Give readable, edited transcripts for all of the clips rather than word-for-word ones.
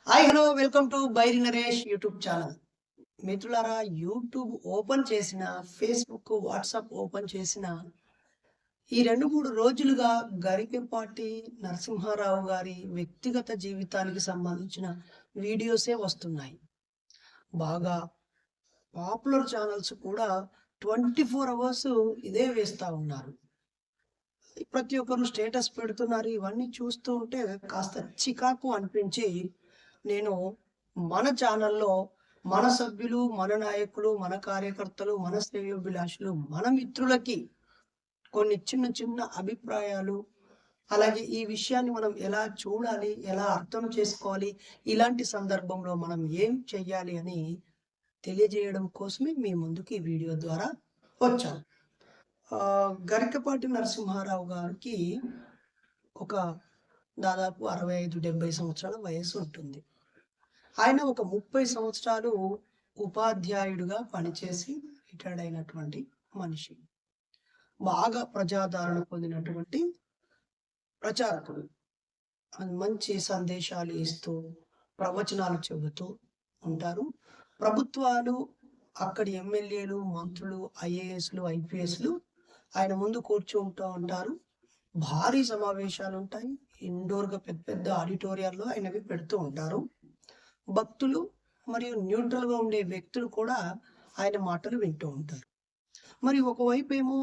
Hi hello welcome to Bairi Naresh YouTube channel. మిత్రులారా, YouTube open చేసిన, Facebook WhatsApp open చేసిన ఈ 2-3 రోజులుగా గరికపాటి నరసింహారావు గారి వ్యక్తిగత జీవితానికి సంబంధించిన వీడియోసే వస్తున్నాయి. బాగా పాపులర్ ఛానల్స్ కూడా 24 అవర్స్ ఇదే వేస్తూ ఉన్నారు. ప్రతి ఒక్కరు స్టేటస్ పెడుతున్నారు. ఇవన్నీ చూస్తూ ఉంటే కాస్త చికాకు అనిపించి నేను మన ఛానల్లో మన సభ్యులు, మన నాయకులు, మన కార్యకర్తలు, మన శ్రేయోభిలాషులు, మన మిత్రులకి కొన్ని చిన్న చిన్న అభిప్రాయాలు, అలాగే ఈ విషయాన్ని మనం ఎలా చూడాలి, ఎలా అర్థం చేసుకోవాలి, ఇలాంటి సందర్భంలో మనం ఏం చెయ్యాలి అని తెలియజేయడం కోసమే మీ ముందుకు ఈ వీడియో ద్వారా వచ్చాను. గరికపాటి నరసింహారావు గారికి ఒక దాదాపు 65-70 సంవత్సరాల వయస్సు ఉంటుంది. ఆయన ఒక 30 సంవత్సరాలు ఉపాధ్యాయుడిగా పనిచేసి రిటైర్డ్ అయినటువంటి మనిషి. బాగా ప్రజాదరణ పొందినటువంటి ప్రచారకుడు. మంచి సందేశాలు ఇస్తూ ప్రవచనాలు చెబుతూ ఉంటారు. ప్రభుత్వాలు, అక్కడి ఎమ్మెల్యేలు, మంత్రులు, ఐఏఎస్లు, ఐపీఎస్లు ఆయన ముందు కూర్చుంటూ ఉంటారు. భారీ సమావేశాలు ఉంటాయి. ఇండోర్గా పెద్ద పెద్ద ఆడిటోరియాల్లో ఆయనవి పెడుతూ ఉంటారు. భక్తులు మరియు న్యూట్రల్గా ఉండే వ్యక్తులు కూడా ఆయన మాటలు వింటూ ఉంటారు. మరి ఒకవైపు ఏమో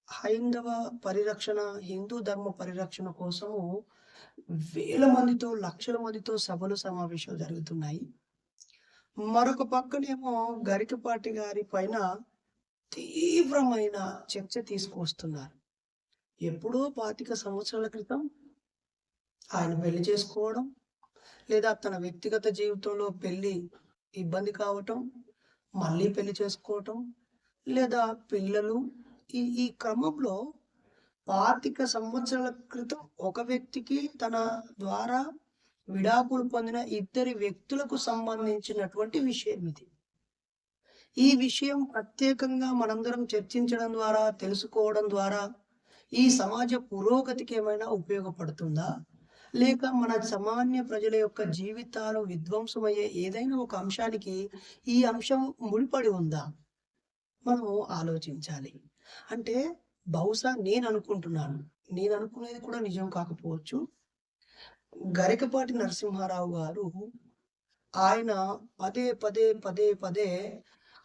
హైందవ పరిరక్షణ, హిందూ ధర్మ పరిరక్షణ కోసము వేల మందితో, లక్షల మందితో సభలు, సమావేశాలు జరుగుతున్నాయి. మరొక పక్కనేమో గరికపాటి గారి పైన తీవ్రమైన చర్చ తీసుకువస్తున్నారు. ఎప్పుడో 25 సంవత్సరాల క్రితం ఆయన పెళ్లి చేసుకోవడం, లేదా తన వ్యక్తిగత జీవితంలో పెళ్లి ఇబ్బంది కావటం, మళ్ళీ పెళ్లి చేసుకోవటం, లేదా పిల్లలు, ఈ క్రమంలో 25 సంవత్సరాల క్రితం ఒక వ్యక్తికి తన ద్వారా విడాకులు పొందిన 2 వ్యక్తులకు సంబంధించినటువంటి విషయం ఇది. ఈ విషయం ప్రత్యేకంగా మనందరం చర్చించడం ద్వారా, తెలుసుకోవడం ద్వారా ఈ సమాజ పురోగతికి ఏమైనా ఉపయోగపడుతుందా? లేక మన సామాన్య ప్రజల యొక్క జీవితాలు విధ్వంసమయ్యే ఏదైనా ఒక అంశానికి ఈ అంశం ముడిపడి ఉందా? మనం ఆలోచించాలి. అంటే బహుశా నేను అనుకునేది కూడా నిజం కాకపోవచ్చు. గరికపాటి నరసింహారావు గారు ఆయన పదే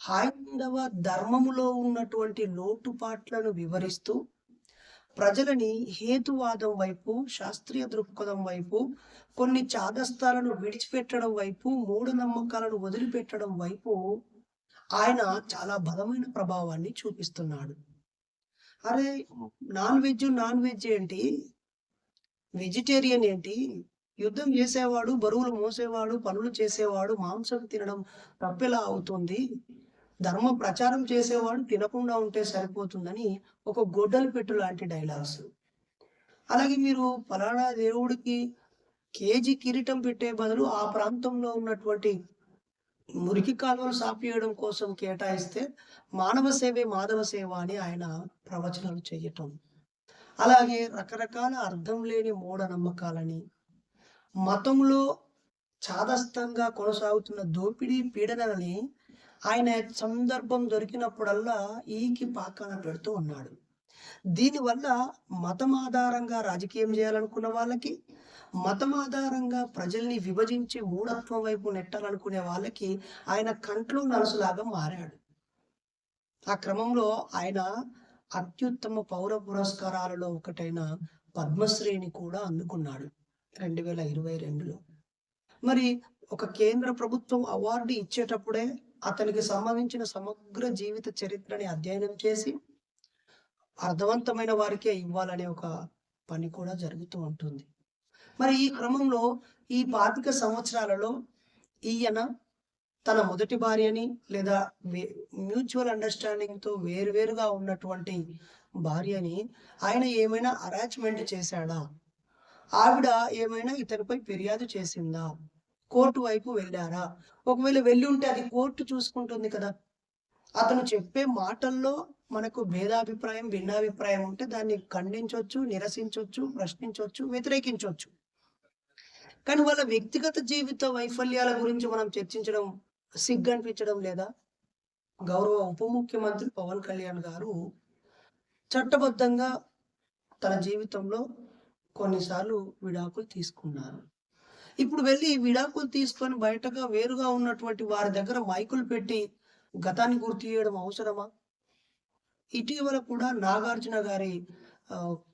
హైందవ ధర్మములో ఉన్నటువంటి లోటుపాట్లను వివరిస్తూ ప్రజలని హేతువాదం వైపు, శాస్త్రీయ దృక్పథం వైపు, కొన్ని చాదస్తాలను విడిచిపెట్టడం వైపు, మూఢనమ్మకాలను వదిలిపెట్టడం వైపు ఆయన చాలా బలమైన ప్రభావాన్ని చూపిస్తున్నాడు. అరే, నాన్ వెజ్ ఏంటి, వెజిటేరియన్ ఏంటి, యుద్ధం చేసేవాడు, బరువులు మోసేవాడు, పనులు చేసేవాడు మాంసం తినడం తప్పెలా అవుతుంది, ధర్మ ప్రచారం చేసేవాడు తినకుండా ఉంటే సరిపోతుందని ఒక గొడ్డలి పెట్టు లాంటి డైలాగ్స్. అలాగే మీరు ఫలానా దేవుడికి కేజీ కిరీటం పెట్టే బదులు ఆ ప్రాంతంలో ఉన్నటువంటి మురికి కాలువలు సాపేయడం కోసం కేటాయిస్తే మానవ సేవే మాధవ సేవ అని ఆయన ప్రవచనాలు చేయటం. అలాగే రకరకాల అర్థం లేని మూఢనమ్మకాలని, మతంలో చాదస్తంగా కొనసాగుతున్న దోపిడీ పీడనలని ఆయన సందర్భం దొరికినప్పుడల్లా ఈకి పాకాన పెడుతూ ఉన్నాడు. దీనివల్ల మతం ఆధారంగా రాజకీయం చేయాలనుకున్న వాళ్ళకి, మతం ఆధారంగా ప్రజల్ని విభజించి మూఢత్వం వైపు నెట్టాలనుకునే వాళ్ళకి ఆయన కంట్లో నలుసులాగా మారాడు. ఆ క్రమంలో ఆయన అత్యుత్తమ పౌర పురస్కారాలలో ఒకటైన పద్మశ్రీని కూడా అందుకున్నాడు 2022లో. మరి ఒక కేంద్ర ప్రభుత్వం అవార్డు ఇచ్చేటప్పుడే అతనికి సంబంధించిన సమగ్ర జీవిత చరిత్రని అధ్యయనం చేసి అర్థవంతమైన వారికే ఇవ్వాలనే ఒక పని కూడా జరుగుతూ ఉంటుంది. మరి ఈ క్రమంలో ఈ 25 సంవత్సరాలలో ఈయన తన మొదటి భార్యని, లేదా మ్యూచువల్ అండర్స్టాండింగ్తో వేరువేరుగా ఉన్నటువంటి భార్యని ఆయన ఏమైనా అరాచ్మెంట్ చేశాడా? ఆవిడ ఏమైనా ఇతనిపై ఫిర్యాదు చేసిందా? కోర్టు వైపు వెళ్ళారా? ఒకవేళ వెళ్ళి ఉంటే అది కోర్టు చూసుకుంటుంది కదా. అతను చెప్పే మాటల్లో మనకు భేదాభిప్రాయం, భిన్నాభిప్రాయం ఉంటే దాన్ని ఖండించవచ్చు, నిరసించవచ్చు, ప్రశ్నించవచ్చు, వ్యతిరేకించవచ్చు. కానీ వాళ్ళ వ్యక్తిగత జీవిత వైఫల్యాల గురించి మనం చర్చించడం సిగ్గనిపించడం లేదా? గౌరవ ఉప ముఖ్యమంత్రి పవన్ కళ్యాణ్ గారు చట్టబద్ధంగా తన జీవితంలో కొన్నిసార్లు విడాకులు తీసుకున్నారు. ఇప్పుడు వెళ్లి విడాకులు తీసుకొని బయటగా వేరుగా ఉన్నటువంటి వారి దగ్గర మైకులు పెట్టి గతాన్ని గుర్తు చేయడం అవసరమా? ఇటీవల కూడా నాగార్జున గారి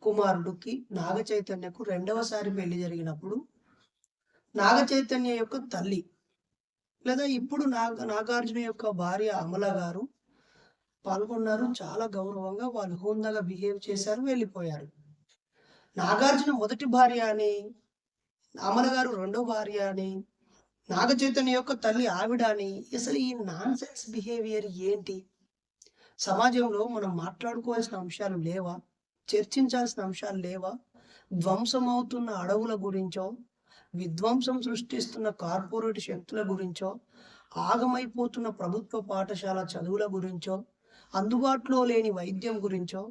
కుమారుడికి నాగ చైతన్యకు రెండవసారి పెళ్లి జరిగినప్పుడు నాగ చైతన్య యొక్క తల్లి లేదా ఇప్పుడు నాగార్జున యొక్క భార్య అమల గారు పాల్గొన్నారు. చాలా గౌరవంగా వాళ్ళు హోందాగా బిహేవ్ చేశారు, వెళ్ళిపోయారు. నాగార్జున మొదటి భార్య అని, అమల గారు రెండో భార్య అని, నాగ చైతన్య యొక్క తల్లి ఆవిడ అని, అసలు ఈ నాన్ సెన్స్ బిహేవియర్ ఏంటి? సమాజంలో మనం మాట్లాడుకోవాల్సిన అంశాలు లేవా? చర్చించాల్సిన అంశాలు లేవా? ధ్వంసమవుతున్న అడవుల గురించో, విధ్వంసం సృష్టిస్తున్న కార్పొరేట్ శక్తుల గురించో, ఆగమైపోతున్న ప్రభుత్వ పాఠశాల చదువుల గురించో, అందుబాటులో లేని వైద్యం గురించో,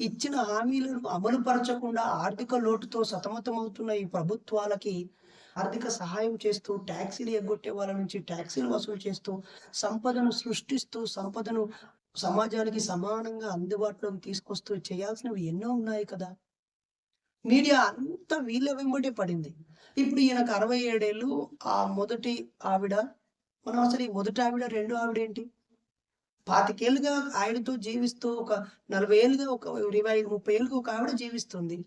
ఇచ్చిన హామీలను అమలుపరచకుండా ఆర్థిక లోటుతో సతమతమవుతున్న ఈ ప్రభుత్వాలకి ఆర్థిక సహాయం చేస్తూ, ట్యాక్సీలు ఎగ్గొట్టే వాళ్ళ నుంచి ట్యాక్సీలు వసూలు చేస్తూ, సంపదను సృష్టిస్తూ, సంపదను సమాజానికి సమానంగా అందుబాటులోకి తీసుకొస్తూ చేయాల్సినవి ఎన్నో ఉన్నాయి కదా! మీడియా అంతా వీళ్ళ వెంబడే పడింది. ఇప్పుడు ఈయనకు 67 ఏళ్ళు. ఆ మొదటి ఆవిడ, మనం అసలు ఈ మొదటి ఆవిడ, రెండో ఆవిడేంటి? 25 ఏళ్ళుగా ఆయనతో జీవిస్తూ, ఒక 40 ఏళ్ళుగా, ఒక 25, 30 ఏళ్ళుగా ఒక ఆవిడ జీవిస్తుంది.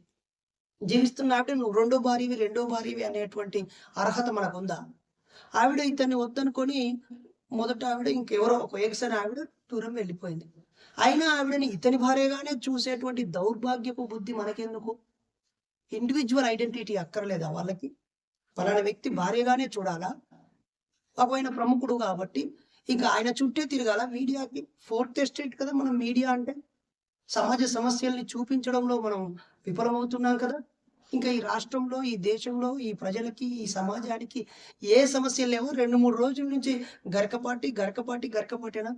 జీవిస్తున్న ఆవిడ నువ్వు రెండో భార్యవి అనేటువంటి అర్హత మనకుందా? ఆవిడ ఇతన్ని వద్దనుకొని మొదట ఆవిడ ఇంకెవరో ఒక ఎగసైన ఆవిడ దూరం వెళ్ళిపోయింది. అయినా ఆవిడని ఇతని భార్యగానే చూసేటువంటి దౌర్భాగ్యపు బుద్ధి మనకెందుకు? ఇండివిడ్యువల్ ఐడెంటిటీ అక్కర్లేదా వాళ్ళకి? ఫలానా వ్యక్తి భార్యగానే చూడాలా? ఆయన ప్రముఖుడు కాబట్టి ఇక ఆయన చుట్టే తిరగాల మీడియాకి. ఫోర్త్ ఎస్టేట్ కదా మనం మీడియా అంటే. సమాజ సమస్యల్ని చూపించడంలో మనం విఫలమవుతున్నాం కదా. ఇంకా ఈ రాష్ట్రంలో, ఈ దేశంలో, ఈ ప్రజలకి, ఈ సమాజానికి ఏ సమస్యలు లేవో 2-3 రోజుల నుంచి గరకపాటినా?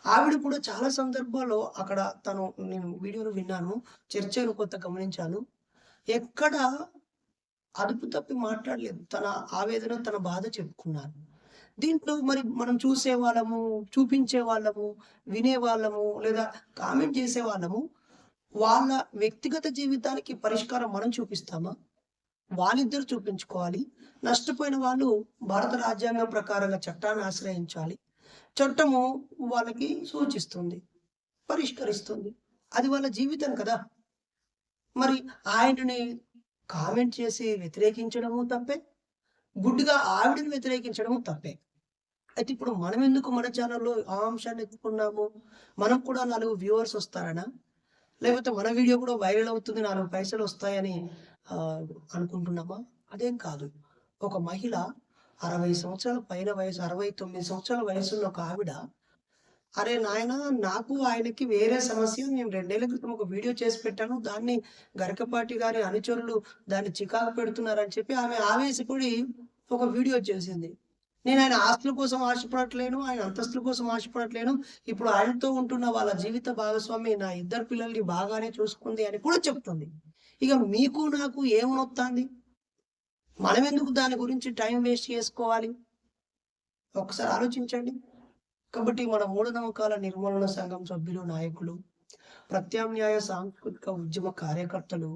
ఆవిడ కూడా చాలా సందర్భాల్లో అక్కడ నేను వీడియోలో విన్నాను, చర్చను కొంత గమనించాను. ఎక్కడ అదుపు తప్పి మాట్లాడలేదు. తన ఆవేదన, తన బాధ చెప్పుకున్నారు. దీంట్లో మరి మనం చూసేవాళ్ళము, చూపించేవాళ్ళము, వినేవాళ్ళము లేదా కామెంట్ చేసేవాళ్ళము వాళ్ళ వ్యక్తిగత జీవితానికి పరిష్కారం మనం చూపిస్తామా? వాళ్ళిద్దరూ చూపించుకోవాలి. నష్టపోయిన వాళ్ళు భారత రాజ్యాంగం ప్రకారంగా చట్టాన్ని ఆశ్రయించాలి. చట్టము వాళ్ళకి సూచిస్తుంది, పరిష్కరిస్తుంది. అది వాళ్ళ జీవితం కదా. మరి ఆయనని కామెంట్ చేసి వ్యతిరేకించడము తప్పే, గుడ్డిగా ఆవిడని వ్యతిరేకించడము తప్పే. అయితే ఇప్పుడు మనం ఎందుకు మన ఛానల్లో ఆ అంశాన్ని ఎత్తుకున్నాము? మనం కూడా 4 వ్యూవర్స్ వస్తారనా? లేకపోతే మన వీడియో కూడా వైరల్ అవుతుంది, 4 పైసలు వస్తాయని అనుకుంటున్నామా? అదేం కాదు. ఒక మహిళ 60 సంవత్సరాల పైన వయసు, 69 సంవత్సరాల వయసున్న ఒక ఆవిడ, అరే నాయనా, నాకు ఆయనకి వేరే సమస్య, నేను 2 ఏళ్ల క్రితం ఒక వీడియో చేసి పెట్టాను, దాన్ని గరికపాటి గారి అనుచరులు దాన్ని చికాకు పెడుతున్నారని చెప్పి ఆమె ఆవేశపడి ఒక వీడియో చేసింది. నేను ఆయన ఆస్తుల కోసం ఆశపడట్లేను, ఆయన అంతస్తుల కోసం ఆశపడట్లేను. ఇప్పుడు ఆయనతో ఉంటున్న వాళ్ళ జీవిత భాగస్వామి నా 2 పిల్లల్ని బాగానే చూసుకుంది అని కూడా చెప్తుంది. ఇక మీకు నాకు ఏమనొత్తాంది? మనం ఎందుకు దాని గురించి టైం వేస్ట్ చేసుకోవాలి? ఒకసారి ఆలోచించండి. కాబట్టి మన మూఢనమ్మకాల నిర్మూలన సంఘం సభ్యులు, నాయకులు, ప్రత్యామ్నాయ సాంస్కృతిక ఉద్యమ కార్యకర్తలు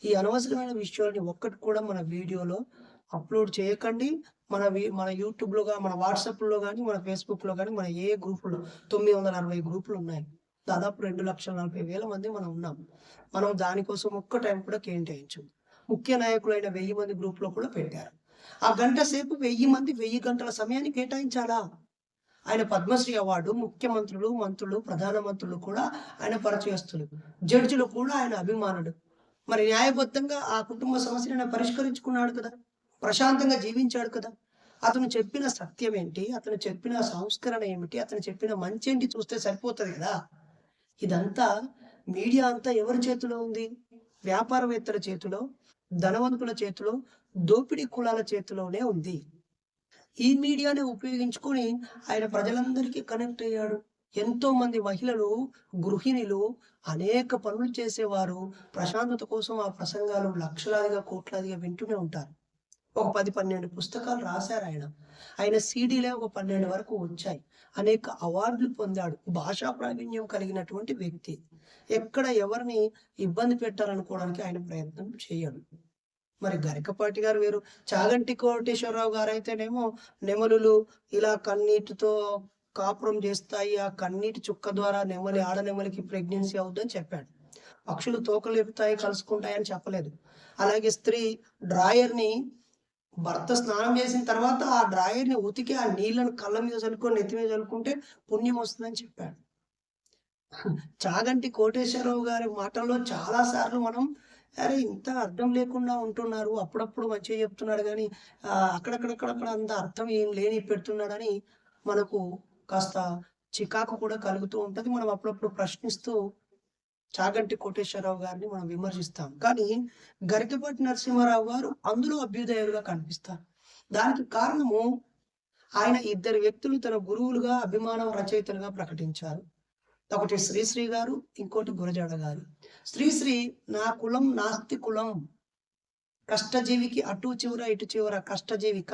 ఈ అనవసరమైన విషయాల్ని ఒక్కటి కూడా మన వీడియోలో అప్లోడ్ చేయకండి. మన యూట్యూబ్లో కానీ, మన వాట్సాప్లో కానీ, మన ఫేస్బుక్లో కానీ, మన ఏ గ్రూపులో 960 గ్రూపులు ఉన్నాయి. దాదాపు 2,40,000 మంది మనం ఉన్నాం. మనం దానికోసం ఒక్క టైం కూడా కేటాయించం. ముఖ్య నాయకులైన 1000 మంది గ్రూప్లో కూడా పెట్టారు. ఆ గంట సేపు 1000 మంది 1000 గంటల సమయాన్ని కేటాయించాలా? ఆయన పద్మశ్రీ అవార్డు, ముఖ్యమంత్రులు, మంత్రులు, ప్రధానమంత్రులు కూడా ఆయన పరిచయస్తులు, జడ్జిలు కూడా ఆయన అభిమానులు. మరి న్యాయబద్ధంగా ఆ కుటుంబ సమస్యను పరిష్కరించుకున్నాడు కదా, ప్రశాంతంగా జీవించాడు కదా. అతను చెప్పిన సత్యం ఏంటి, అతను చెప్పిన సంస్కరణ ఏమిటి, అతను చెప్పిన మంచి ఏంటి చూస్తే సరిపోతుంది కదా. ఇదంతా మీడియా అంతా ఎవరి చేతిలో ఉంది? వ్యాపారవేత్తల చేతిలో, ధనవంతుల చేతిలో, దోపిడీ కులాల చేతిలోనే ఉంది. ఈ మీడియాని ఉపయోగించుకొని ఆయన ప్రజలందరికీ కనెక్ట్ అయ్యాడు. ఎంతో మంది మహిళలు, గృహిణులు, అనేక పనులు చేసేవారు ప్రశాంతత కోసం ఆ ప్రసంగాలు లక్షలాదిగా, కోట్లాదిగా వింటూనే ఉంటారు. ఒక 10, 12 పుస్తకాలు రాశారు ఆయన. ఆయన సీడీలే ఒక 12 వరకు వచ్చాయి. అనేక అవార్డులు పొందాడు. భాషా ప్రావీణ్యం కలిగినటువంటి వ్యక్తి. ఎక్కడ ఎవరిని ఇబ్బంది పెట్టాలనుకోవడానికి ఆయన ప్రయత్నం చేయడు. మరి గరికపాటి గారు వేరు. చాగంటి కోటేశ్వరరావు గారైతేనేమో నెమలులు ఇలా కన్నీటితో కాపురం చేస్తాయి. ఆ కన్నీటి చుక్క ద్వారా ఆడ నెమలికి ప్రెగ్నెన్సీ అవుద్దని చెప్పాడు. పక్షులు తోకలు ఎత్తుతాయి, కలుసుకుంటాయని చెప్పలేదు. అలాగే స్త్రీ డ్రాయర్‌ని భర్త స్నానం చేసిన తర్వాత ఆ డ్రాయర్‌ని ఉతికి ఆ నీళ్ళను కళ్ళ మీద చల్లుకొని, నెత్తి మీద చల్లుకుంటే పుణ్యం వస్తుందని చెప్పాడు. చాగంటి కోటేశ్వరరావు గారి మాటల్లో చాలా సార్లు మనం అరే! ఇంత అర్థం లేకుండా ఉంటున్నారు. అప్పుడప్పుడు మంచిగా చెప్తున్నాడు గానీ అక్కడక్కడ అంత అర్థం ఏం లేని పెడుతున్నాడని మనకు కాస్త చికాకు కూడా కలుగుతూ ఉంటది. మనం అప్పుడప్పుడు ప్రశ్నిస్తూ చాగంటి కోటేశ్వరరావు గారిని మనం విమర్శిస్తాం. కానీ గరికపాటి నరసింహారావు గారు అందులో అభ్యుదయులుగా కనిపిస్తారు. దానికి కారణము ఆయన ఇద్దరు వ్యక్తులు తన గురువులుగా, అభిమాన రచయితలుగా ప్రకటించారు. ఒకటి శ్రీశ్రీ గారు, ఇంకోటి గురజాడ గారు. శ్రీశ్రీ నా కులం నాస్తి కులం. కష్టజీవికి అటు చివర ఇటు చివర కష్టజీవిక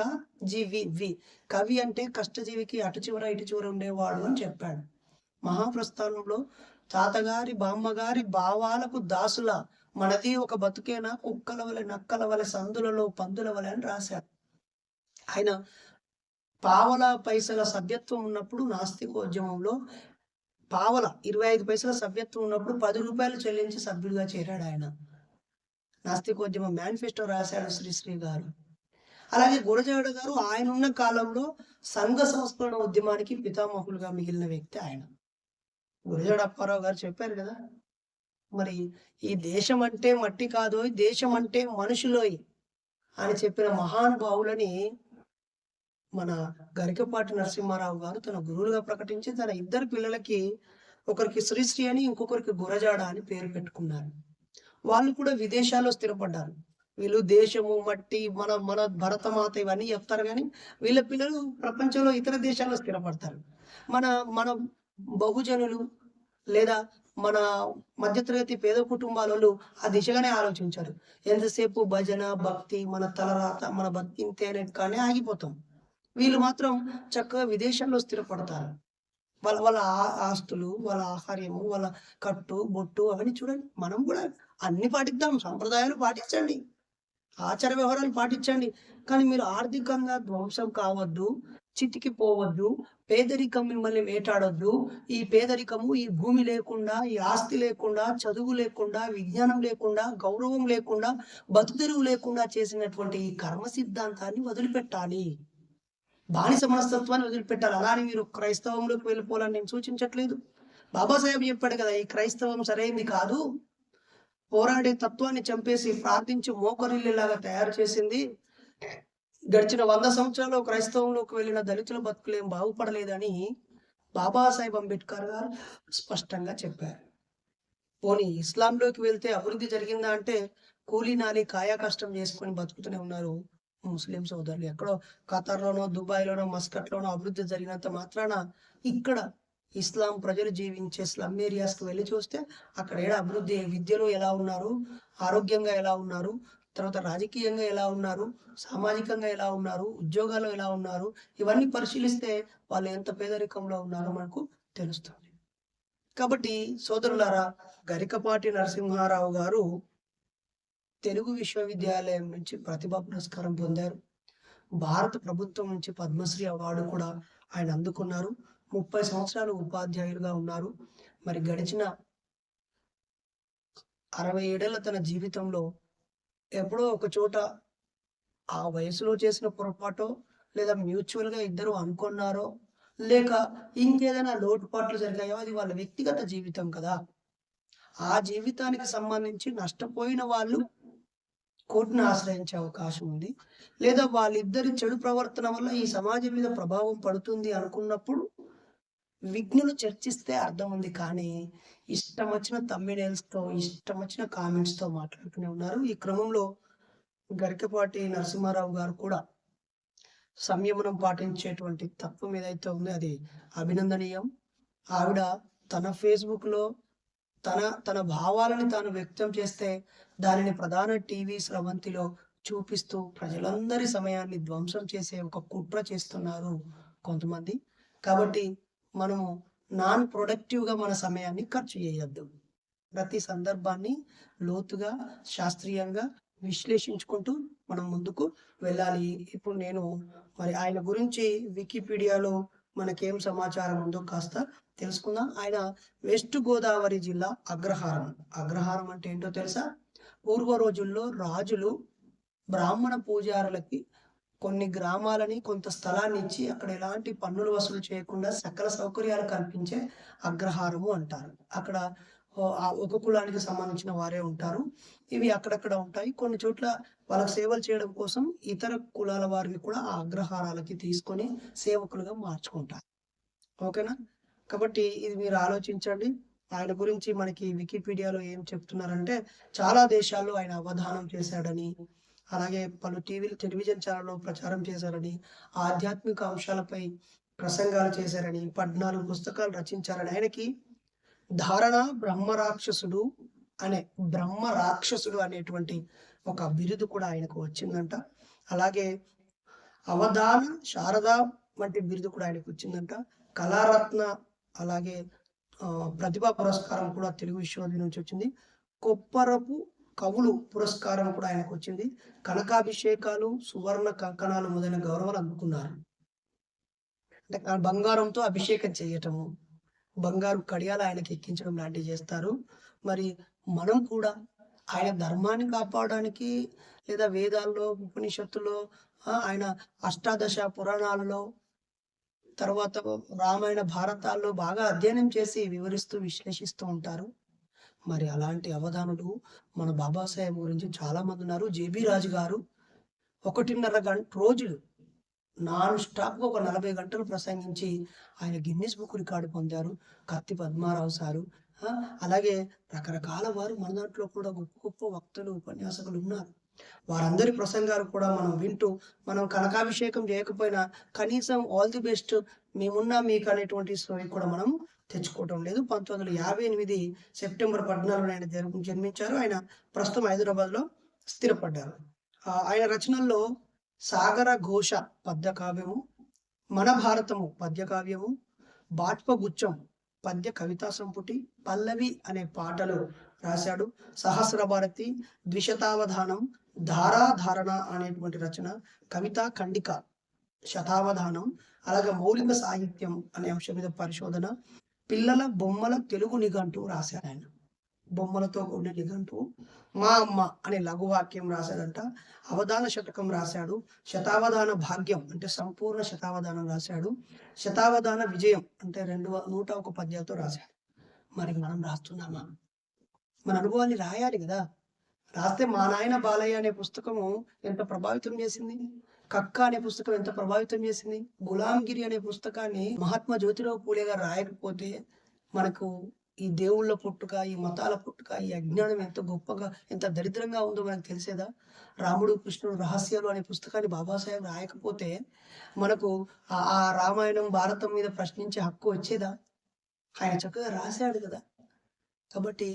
జీవి. కవి అంటే కష్టజీవికి అటు చివర ఇటు చివర ఉండేవాడు అని చెప్పాడు. మహాప్రస్థానంలో తాతగారి బామ్మగారి భావాలకు దాసుల మనది ఒక బతుకేనా కుక్కల వలె నక్కల వలె సందులలో పందుల వలె అని రాశాడు. ఆయన పావల పైసల సభ్యత్వం ఉన్నప్పుడు నాస్తికోద్యమంలో పావల 25 పైసల సభ్యత్వం ఉన్నప్పుడు 10 రూపాయలు చెల్లించి సభ్యుడిగా చేరాడు ఆయన. నాస్తికోద్యమ మేనిఫెస్టో రాశాడు శ్రీశ్రీ గారు. అలాగే గురజాడ గారు ఆయనున్న కాలంలో సంఘ సంస్కరణ ఉద్యమానికి పితామహులుగా మిగిలిన వ్యక్తి ఆయన. గురజాడ అప్పారావు గారు చెప్పారు కదా, మరి ఈ దేశం అంటే మట్టి కాదోయ్, దేశం అంటే మనుషులోయ్ అని చెప్పిన మహానుభావులని మన గరికపాటి నరసింహారావు గారు తన గురువులుగా ప్రకటించి తన ఇద్దరు పిల్లలకి ఒకరికి శ్రీశ్రీ అని ఇంకొకరికి గురజాడ అని పేరు పెట్టుకున్నారు. వాళ్ళు కూడా విదేశాల్లో స్థిరపడ్డారు. వీళ్ళు దేశము మట్టి మన మన భరతమాత ఇవన్నీ చెప్తారు కానీ వీళ్ళ పిల్లలు ప్రపంచంలో ఇతర దేశాల్లో స్థిరపడతారు. మన మన బహుజనులు లేదా మన మధ్యతరగతి పేద కుటుంబాలలో ఆ దిశగానే ఆలోచించారు. ఎంతసేపు భజన భక్తి మన తలరాత మన భక్తి ఇంతే అనేది కానీ ఆగిపోతాం. వీళ్ళు మాత్రం చక్కగా విదేశాల్లో స్థిరపడతారు. వాళ్ళ వాళ్ళ ఆస్తులు, వాళ్ళ ఆహార్యము, వాళ్ళ కట్టు బొట్టు అవన్నీ చూడండి. మనం కూడా అన్ని పాటిద్దాం, సంప్రదాయాలు పాటించండి, ఆచార వ్యవహారాలు పాటించండి. కానీ మీరు ఆర్థికంగా ధ్వంసం కావద్దు, చితికిపోవద్దు, పేదరికం మిమ్మల్ని వేటాడొద్దు. ఈ పేదరికము, ఈ భూమి లేకుండా, ఈ ఆస్తి లేకుండా, చదువు లేకుండా, విజ్ఞానం లేకుండా, గౌరవం లేకుండా, బతుకుదెరువు లేకుండా చేసినటువంటి ఈ కర్మ సిద్ధాంతాన్ని వదిలిపెట్టాలి. బానిస మనస్తత్వాన్ని వదిలిపెట్టాలి. అలానే మీరు క్రైస్తవంలోకి వెళ్ళిపోవాలని నేను సూచించట్లేదు. బాబాసాహెబ్ చెప్పాడు కదా, ఈ క్రైస్తవం సరైంది కాదు, పోరాడే తత్వాన్ని చంపేసి ప్రార్థించి మోకరిల్లేలాగా తయారు చేసింది. గడిచిన 100 సంవత్సరాలు క్రైస్తవంలోకి వెళ్ళిన దళితుల బతుకులేం బాగుపడలేదని బాబాసాహెబ్ అంబేద్కర్ గారు స్పష్టంగా చెప్పారు. పోనీ ఇస్లాంలోకి వెళ్తే అభివృద్ధి జరిగిందా అంటే కూలీ నాలి కాయా కష్టం చేసుకొని బతుకుతూనే ఉన్నారు ముస్లిం సోదరులు. ఎక్కడో ఖతర్‌లోనో, దుబాయ్‌లోనో, మస్కట్‌లోనో అభివృద్ధి జరిగినంత మాత్రాన ఇక్కడ ఇస్లాం ప్రజలు జీవించే స్లమ్ ఏరియాస్‌కి వెళ్లి చూస్తే అక్కడ ఏడ అభివృద్ధి, విద్యలో ఎలా ఉన్నారు, ఆరోగ్యంగా ఎలా ఉన్నారు, తర్వాత రాజకీయంగా ఎలా ఉన్నారు, సామాజికంగా ఎలా ఉన్నారు, ఉద్యోగాల్లో ఎలా ఉన్నారు, ఇవన్నీ పరిశీలిస్తే వాళ్ళు ఎంత పేదరికంలో ఉన్నారో మనకు తెలుస్తుంది. కాబట్టి సోదరులారా, గరికపాటి నరసింహారావు గారు తెలుగు విశ్వవిద్యాలయం నుంచి ప్రతిభా పురస్కారం పొందారు. భారత ప్రభుత్వం నుంచి పద్మశ్రీ అవార్డు కూడా ఆయన అందుకున్నారు. 30 సంవత్సరాలు ఉపాధ్యాయులుగా ఉన్నారు. మరి గడిచిన 60 ఏడేళ్ల తన జీవితంలో ఎప్పుడో ఒక చోట ఆ వయసులో చేసిన పొరపాటో, లేదా మ్యూచువల్‌గా ఇద్దరు అనుకున్నారో, లేక ఇంకేదైనా లోటుపాట్లు జరిగాయో అది వాళ్ళ వ్యక్తిగత జీవితం కదా! ఆ జీవితానికి సంబంధించి నష్టపోయిన వాళ్ళు కోర్టును ఆశ్రయించే అవకాశం ఉంది. లేదా వాళ్ళిద్దరి చెడు ప్రవర్తన వల్ల ఈ సమాజం మీద ప్రభావం పడుతుంది అనుకున్నప్పుడు విజ్ఞులు చర్చిస్తే అర్థం ఉంది. కానీ ఇష్టం వచ్చిన థంబ్‌నెయిల్స్‌తో, ఇష్టం వచ్చిన కామెంట్స్‌తో మాట్లాడుతూనే ఉన్నారు. ఈ క్రమంలో గరికపాటి నరసింహారావు గారు కూడా సంయమనం పాటించేటువంటి తత్వం ఏదైతే ఉందో అది అభినందనీయం. ఆవిడ తన ఫేస్‌బుక్‌లో తన భావాలను తాను వ్యక్తం చేస్తే దానిని ప్రధాన టీవీ స్రవంతిలో చూపిస్తూ ప్రజలందరి సమయాన్ని ధ్వంసం చేసే ఒక కుట్ర చేస్తున్నారు కొంతమంది. కాబట్టి మనము నాన్ ప్రొడక్టివ్‌గా మన సమయాన్ని ఖర్చు చేయొద్దు. ప్రతి సందర్భాన్ని లోతుగా, శాస్త్రీయంగా విశ్లేషించుకుంటూ మనం ముందుకు వెళ్ళాలి. ఇప్పుడు నేను మరి ఆయన గురించి వికీపీడియాలో మనకేం సమాచారం ఉందో కాస్త తెలుసుకుందాం. ఆయన వెస్ట్ గోదావరి జిల్లా అగ్రహారం. అగ్రహారం అంటే ఏంటో తెలుసా? పూర్వ రోజుల్లో రాజులు బ్రాహ్మణ పూజారులకి కొన్ని గ్రామాలని, కొంత స్థలాన్ని ఇచ్చి అక్కడ ఎలాంటి పన్నులు వసూలు చేయకుండా సకల సౌకర్యాలు కల్పించే అగ్రహారము అంటారు. అక్కడ ఒక కులానికి సంబంధించిన వారే ఉంటారు. ఇవి అక్కడక్కడ ఉంటాయి. కొన్ని చోట్ల వాళ్ళకి సేవలు చేయడం కోసం ఇతర కులాల వారిని కూడా ఆ అగ్రహారాలకి తీసుకొని సేవకులుగా మార్చుకుంటారు. ఓకేనా? కాబట్టి ఇది మీరు ఆలోచించండి. ఆయన గురించి మనకి వికీపీడియాలో ఏం చెప్తున్నారంటే, చాలా దేశాల్లో ఆయన అవధానం చేశాడని, అలాగే పలు టెలివిజన్ ఛానల్లో ప్రచారం చేశారని, ఆధ్యాత్మిక అంశాలపై ప్రసంగాలు చేశారని, 14 పుస్తకాలు రచించారని, ఆయనకి ధారణ బ్రహ్మరాక్షసుడు బ్రహ్మరాక్షసుడు అనేటువంటి ఒక బిరుదు కూడా ఆయనకు వచ్చిందంట. అలాగే అవధాన, శారద వంటి బిరుదు కూడా ఆయనకు వచ్చిందంట. కళారత్న, అలాగే ప్రతిభా పురస్కారం కూడా తెలుగు విశ్వవిద్యాలయం నుంచి వచ్చింది. కొప్పరపు కవులు పురస్కారం కూడా ఆయనకు వచ్చింది. కనకాభిషేకాలు, సువర్ణ కంకణాలు మొదలైన గౌరవాలు అందుకున్నారు. అంటే బంగారంతో అభిషేకం చేయటము, బంగారు కడియాలు ఆయనకి ఎక్కించడం లాంటివి చేస్తారు. మరి మనం కూడా ఆయన ధర్మాన్ని కాపాడడానికి, లేదా వేదాల్లో, ఉపనిషత్తులో, ఆయన అష్టాదశ పురాణాలలో, తర్వాత రామాయణ భారతాల్లో బాగా అధ్యయనం చేసి వివరిస్తూ విశ్లేషిస్తూ ఉంటారు. మరి అలాంటి అవధానులు మన బాబాసాహెబ్ గురించి చాలా మంది ఉన్నారు. జేబీ రాజు గారు 1.5 రోజులు నాన్ స్టాప్గా ఒక 40 గంటలు ప్రసంగించి ఆయన గిన్నిస్ బుక్ రికార్డు పొందారు. కత్తి పద్మారావు సారు, అలాగే రకరకాల వారు మన దాంట్లో కూడా గొప్ప గొప్ప వక్తలు, ఉపన్యాసకులు ఉన్నారు. వారందరి ప్రసంగాలు కూడా మనం వింటూ, మనం కనకాభిషేకం చేయకపోయినా కనీసం ఆల్ ది బెస్ట్, మేమున్నా మీకు అనేటువంటి సోయి కూడా మనం తెచ్చుకోవటం లేదు. 1958 సెప్టెంబర్ 14 ఆయన జన్మించారు. ఆయన ప్రస్తుతం హైదరాబాద్లో స్థిరపడ్డారు. ఆయన రచనల్లో సాగర ఘోష పద్య కావ్యము, మన భారతము పద్య కావ్యము, బాష్పగుచ్చం పద్య కవితా సంపుటి, పల్లవి అనే పాటలు రాశాడు. సహస్ర భారతి, ద్విశతావధానం, ధారాధారణ అనేటువంటి రచన, కవితా ఖండిక, శతావధానం, అలాగే మౌలిక సాహిత్యం అనే అంశం మీద పరిశోధన, పిల్లల బొమ్మల తెలుగు నిఘంటువు రాశాడు ఆయన. బొమ్మలతో కూడిన నిఘంటువు. మా అమ్మ అనే లఘువాక్యం రాశాడంట. అవధాన శతకం రాశాడు. శతావధాన భాగ్యం అంటే సంపూర్ణ శతావధానం రాశాడు. శతావధాన విజయం అంటే 101 పద్యాలతో రాశాడు. మరి మనం రాస్తున్నామా? మన అనుభవాన్ని రాయాలి కదా. రాస్తే మా నాయన బాలయ్య అనే పుస్తకము ఎంత ప్రభావితం చేసింది. కక్క అనే పుస్తకం ఎంత ప్రభావితం చేసింది. గులాంగిరి అనే పుస్తకాన్ని మహాత్మా జ్యోతిరావు పూలే గారు రాయకపోతే మనకు ఈ దేవుళ్ళ పుట్టుక, ఈ మతాల పుట్టుక, ఈ అజ్ఞానం ఎంత గొప్పగా, ఎంత దరిద్రంగా ఉందో మనకు తెలిసేదా? రాముడు కృష్ణుడు రహస్యాలు అనే పుస్తకాన్ని బాబాసాహెబ్ రాయకపోతే మనకు ఆ రామాయణం, భారతం మీద ప్రశ్నించే హక్కు వచ్చేదా? ఆయన చక్కగా రాశాడు కదా. కాబట్టి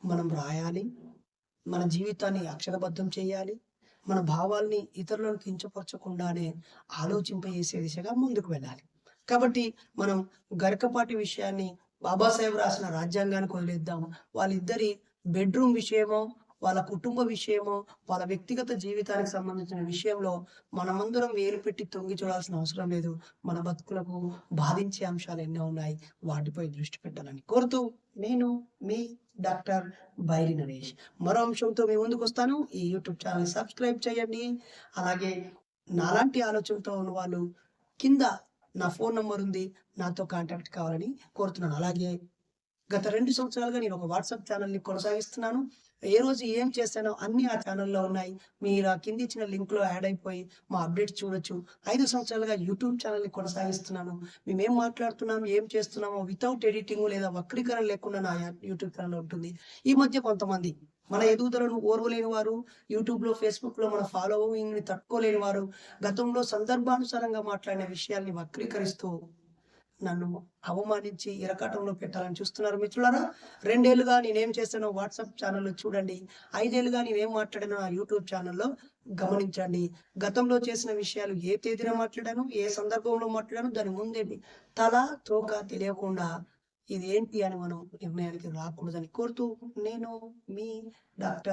మనం రాయాలి, మన జీవితాన్ని అక్షరబద్ధం చేయాలి, మన భావాల్ని ఇతరులను కించపరచకుండానే ఆలోచింపజేసే దిశగా ముందుకు వెళ్ళాలి. కాబట్టి మనం గరికపాటి విషయాన్ని, బాబాసాహెబ్ రాసిన రాజ్యాంగానికి వదిలేద్దాం. వాళ్ళిద్దరి బెడ్రూమ్ విషయమో, వాళ్ళ కుటుంబ విషయమో, వాళ్ళ వ్యక్తిగత జీవితానికి సంబంధించిన విషయంలో మనమందరం వేలు పెట్టి తొంగి చూడాల్సిన అవసరం లేదు. మన బతుకులకు బాధించే అంశాలు ఎన్నో ఉన్నాయి, వాటిపై దృష్టి పెట్టాలని కోరుతూ నేను మీ డాక్టర్ బైరి నరేష్ మరో అంశంతో మీ ముందుకు వస్తాను. ఈ యూట్యూబ్ ఛానల్ సబ్స్క్రైబ్ చేయండి. అలాగే నాలాంటి ఆలోచనతో ఉన్న వాళ్ళు కింద నా ఫోన్ నంబర్ ఉంది, నాతో కాంటాక్ట్ కావాలని కోరుతున్నాను. అలాగే గత 2 సంవత్సరాలుగా నేను ఒక వాట్సాప్ ఛానల్ని కొనసాగిస్తున్నాను. ఏ రోజు ఏం చేశానో అన్ని ఆ ఛానల్లో ఉన్నాయి. మీరు ఆ కింద ఇచ్చిన లింక్లో యాడ్ అయిపోయి మా అప్డేట్స్ చూడొచ్చు. 5 సంవత్సరాలుగా యూట్యూబ్ ఛానల్ని కొనసాగిస్తున్నాను. మేమేం మాట్లాడుతున్నాము, ఏం చేస్తున్నామో వితౌట్ ఎడిటింగ్ లేదా వక్రీకరణ లేకుండా నా యూట్యూబ్ ఛానల్ ఉంటుంది. ఈ మధ్య కొంతమంది మన ఎదుగుదలను ఓర్వలేని వారు, యూట్యూబ్లో, ఫేస్బుక్లో మన ఫాలోయింగ్ని తట్టుకోలేని వారు, గతంలో సందర్భానుసారంగా మాట్లాడిన విషయాల్ని వక్రీకరిస్తూ నన్ను అవమానించి ఇరకాటంలో పెట్టాలని చూస్తున్నారు మిత్రులారా. 2 ఏళ్లుగా నేనేం చేశానో వాట్సాప్ ఛానల్లో చూడండి. 5 ఏళ్లుగా నేనేం మాట్లాడానో నా యూట్యూబ్ ఛానల్లో గమనించండి. గతంలో చేసిన విషయాలు ఏ తేదీన మాట్లాడాను, ఏ సందర్భంలో మాట్లాడాను, దాని ముందేంటి, తల, తోక తెలియకుండా ఇదేంటి అని మనం నిర్ణయానికి రాకూడదని కోరుతూ నేను మీ డాక్టర్